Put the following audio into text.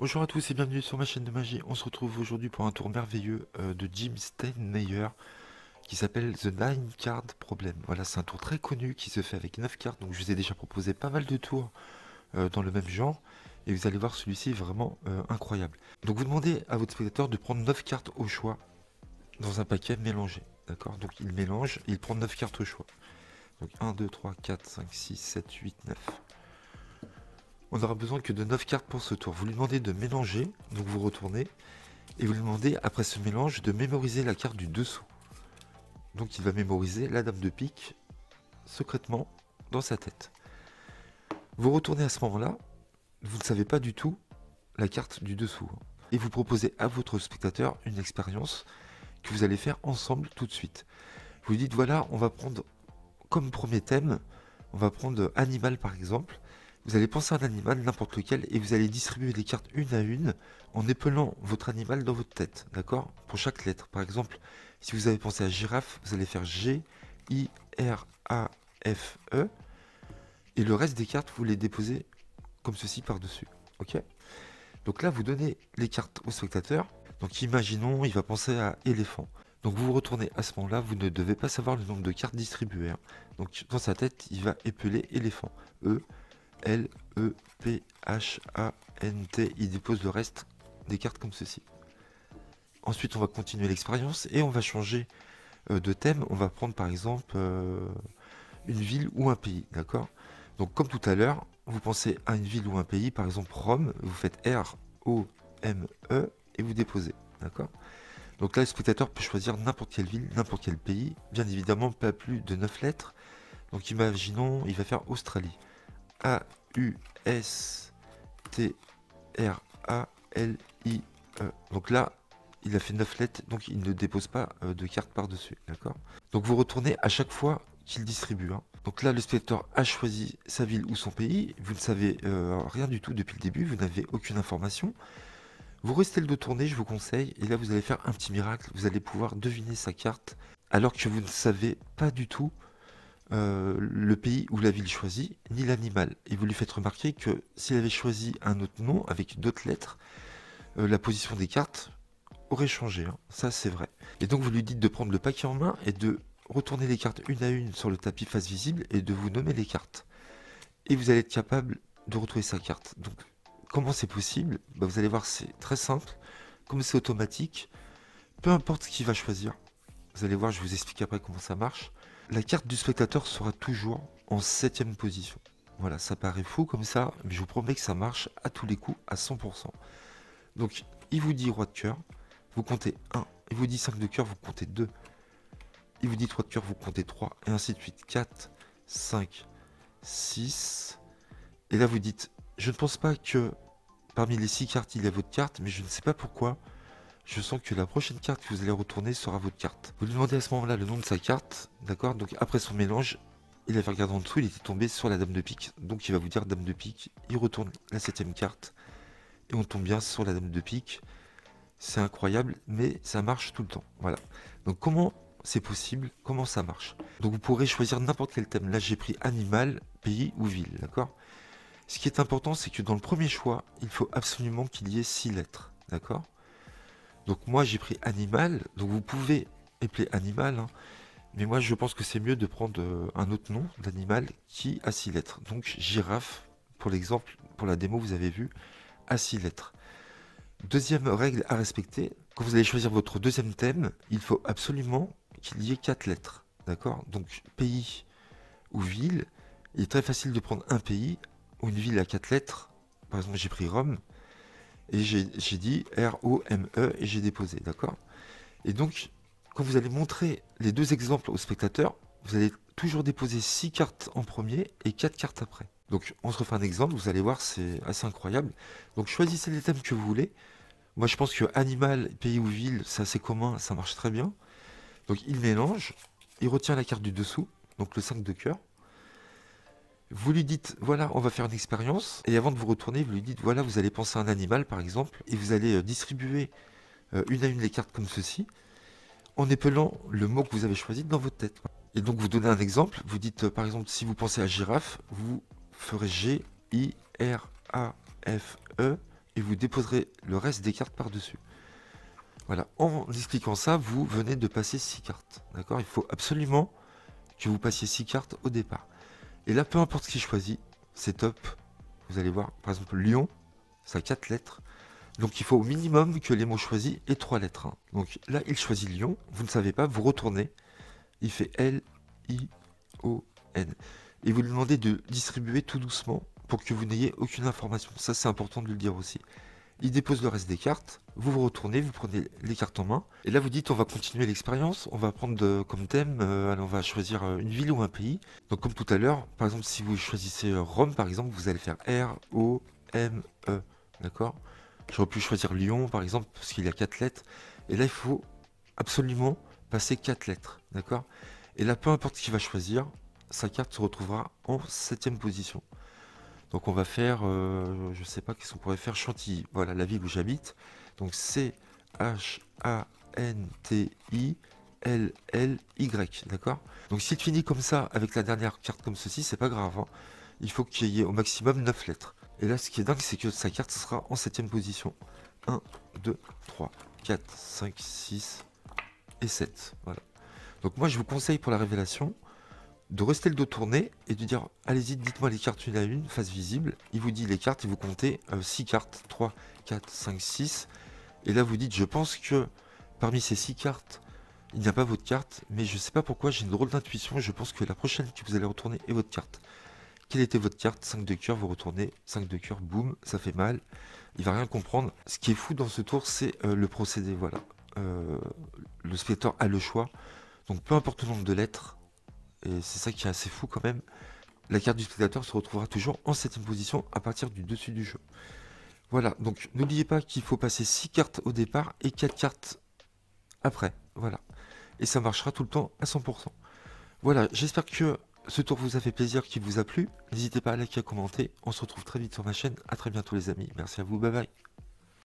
Bonjour à tous et bienvenue sur ma chaîne de magie. On se retrouve aujourd'hui pour un tour merveilleux de Jim Steinmeier qui s'appelle The Nine Card Problem. Voilà, c'est un tour très connu qui se fait avec 9 cartes. Donc je vous ai déjà proposé pas mal de tours dans le même genre. Et vous allez voir, celui-ci est vraiment incroyable. Donc vous demandez à votre spectateur de prendre 9 cartes au choix dans un paquet mélangé. D'accord? Donc il mélange et il prend 9 cartes au choix. Donc 1, 2, 3, 4, 5, 6, 7, 8, 9. On n'aura besoin que de 9 cartes pour ce tour. Vous lui demandez de mélanger, donc vous retournez, et vous lui demandez, après ce mélange, de mémoriser la carte du dessous. Donc il va mémoriser la dame de pique, secrètement, dans sa tête. Vous retournez à ce moment-là, vous ne savez pas du tout la carte du dessous. Et vous proposez à votre spectateur une expérience que vous allez faire ensemble tout de suite. Vous lui dites, voilà, on va prendre comme premier thème, on va prendre animal par exemple. Vous allez penser à un animal, n'importe lequel, et vous allez distribuer les cartes une à une en épelant votre animal dans votre tête, d'accord? Pour chaque lettre. Par exemple, si vous avez pensé à girafe, vous allez faire G, I, R, A, F, E, et le reste des cartes, vous les déposez comme ceci par-dessus, ok? Donc là, vous donnez les cartes au spectateur. Donc imaginons, il va penser à éléphant. Donc vous vous retournez à ce moment-là, vous ne devez pas savoir le nombre de cartes distribuées, hein. Donc dans sa tête, il va épeler éléphant. E, L, E, P, H, A, N, T. Il dépose le reste des cartes comme ceci. Ensuite, on va continuer l'expérience et on va changer de thème. On va prendre par exemple une ville ou un pays, d'accord? Donc comme tout à l'heure, vous pensez à une ville ou un pays, par exemple Rome, vous faites R, O, M, E et vous déposez, d'accord? Donc là, le spectateur peut choisir n'importe quelle ville, n'importe quel pays, bien évidemment pas plus de 9 lettres. Donc imaginons, il va faire Australie. A, U, S, T, R, A, L, I, E. Donc là, il a fait 9 lettres, donc il ne dépose pas de carte par-dessus, d'accord? Donc vous retournez à chaque fois qu'il distribue, hein. Donc là, le spectateur a choisi sa ville ou son pays. Vous ne savez rien du tout depuis le début, vous n'avez aucune information. Vous restez le dos tourné, je vous conseille, et là vous allez faire un petit miracle. Vous allez pouvoir deviner sa carte alors que vous ne savez pas du tout le pays ou la ville choisie, ni l'animal. Et vous lui faites remarquer que s'il avait choisi un autre nom avec d'autres lettres, la position des cartes aurait changé, hein. Ça c'est vrai. Et donc vous lui dites de prendre le paquet en main et de retourner les cartes une à une sur le tapis face visible et de vous nommer les cartes. Et vous allez être capable de retrouver sa carte. Donc comment c'est possible? Bah, vous allez voir, c'est très simple. Comme c'est automatique, peu importe ce qu'il va choisir, vous allez voir, je vous explique après comment ça marche. La carte du spectateur sera toujours en 7ème position. Voilà, ça paraît fou comme ça, mais je vous promets que ça marche à tous les coups à 100%. Donc, il vous dit roi de cœur, vous comptez 1. Il vous dit 5 de cœur, vous comptez 2. Il vous dit 3 de cœur, vous comptez 3. Et ainsi de suite. 4, 5, 6. Et là, vous dites, je ne pense pas que parmi les 6 cartes, il y a votre carte, mais je ne sais pas pourquoi. Je sens que la prochaine carte que vous allez retourner sera votre carte. Vous lui demandez à ce moment-là le nom de sa carte, d'accord? Donc après son mélange, il avait regardé en dessous, il était tombé sur la dame de pique. Donc il va vous dire dame de pique, il retourne la 7ème carte, et on tombe bien sur la dame de pique. C'est incroyable, mais ça marche tout le temps. Voilà. Donc comment c'est possible? Comment ça marche? Donc vous pourrez choisir n'importe quel thème. Là j'ai pris animal, pays ou ville, d'accord? Ce qui est important, c'est que dans le premier choix, il faut absolument qu'il y ait 6 lettres, d'accord? Donc moi j'ai pris animal, donc vous pouvez épeler animal, hein, mais moi je pense que c'est mieux de prendre un autre nom d'animal qui a 6 lettres. Donc girafe, pour l'exemple, pour la démo vous avez vu, a 6 lettres. Deuxième règle à respecter, quand vous allez choisir votre deuxième thème, il faut absolument qu'il y ait 4 lettres. D'accord? Donc pays ou ville, il est très facile de prendre un pays ou une ville à 4 lettres. Par exemple j'ai pris Rome, et j'ai dit R-O-M-E et j'ai déposé, d'accord? Et donc, quand vous allez montrer les deux exemples au spectateur, vous allez toujours déposer 6 cartes en premier et 4 cartes après. Donc, on se refait un exemple, vous allez voir, c'est assez incroyable. Donc, choisissez les thèmes que vous voulez. Moi, je pense que animal, pays ou ville, c'est assez commun, ça marche très bien. Donc, il mélange, il retient la carte du dessous, donc le 5 de cœur. Vous lui dites, voilà, on va faire une expérience. Et avant de vous retourner, vous lui dites, voilà, vous allez penser à un animal, par exemple, et vous allez distribuer une à une les cartes comme ceci, en épelant le mot que vous avez choisi dans votre tête. Et donc, vous donnez un exemple. Vous dites, par exemple, si vous pensez à girafe, vous ferez G, I, R, A, F, E, et vous déposerez le reste des cartes par-dessus. Voilà, en expliquant ça, vous venez de passer 6 cartes. D'accord? Il faut absolument que vous passiez 6 cartes au départ. Et là, peu importe ce qu'il choisit, c'est top. Vous allez voir, par exemple, Lion, ça a 4 lettres. Donc il faut au minimum que les mots choisis aient 3 lettres. Hein. Donc là, il choisit Lion, vous ne savez pas, vous retournez. Il fait L-I-O-N. Et vous lui demandez de distribuer tout doucement pour que vous n'ayez aucune information. Ça, c'est important de le dire aussi. Il dépose le reste des cartes, vous vous retournez, vous prenez les cartes en main, et là vous dites on va continuer l'expérience, on va prendre comme thème, alors on va choisir une ville ou un pays. Donc comme tout à l'heure, par exemple si vous choisissez Rome par exemple, vous allez faire R-O-M-E, d'accord? J'aurais pu choisir Lyon par exemple, parce qu'il y a 4 lettres, et là il faut absolument passer 4 lettres, d'accord? Et là peu importe ce qu'il va choisir, sa carte se retrouvera en 7ème position. Donc on va faire, je sais pas qu'est-ce qu'on pourrait faire, Chantilly, voilà la ville où j'habite. Donc C-H-A-N-T-I-L-L-Y, d'accord? Donc s'il finit comme ça, avec la dernière carte comme ceci, c'est pas grave. Hein. Il faut qu'il y ait au maximum 9 lettres. Et là ce qui est dingue, c'est que sa carte sera en 7ème position. 1, 2, 3, 4, 5, 6 et 7. Voilà. Donc moi je vous conseille pour la révélation, de rester le dos tourné et de dire allez-y, dites-moi les cartes une à une, face visible. Il vous dit les cartes et vous comptez 6 cartes, 3, 4, 5, 6. Et là vous dites je pense que parmi ces 6 cartes, il n'y a pas votre carte, mais je sais pas pourquoi, j'ai une drôle d'intuition, je pense que la prochaine que vous allez retourner est votre carte. Quelle était votre carte? 5 de cœur, vous retournez, 5 de cœur, boum, ça fait mal. Il va rien comprendre. Ce qui est fou dans ce tour, c'est le procédé, voilà. Le spectateur a le choix, donc peu importe le nombre de lettres, et c'est ça qui est assez fou quand même, la carte du spectateur se retrouvera toujours en 7ème position à partir du dessus du jeu. Voilà, donc n'oubliez pas qu'il faut passer 6 cartes au départ et 4 cartes après, voilà. Et ça marchera tout le temps à 100%. Voilà, j'espère que ce tour vous a fait plaisir, qu'il vous a plu. N'hésitez pas à liker, à commenter. On se retrouve très vite sur ma chaîne. À très bientôt les amis. Merci à vous, bye bye.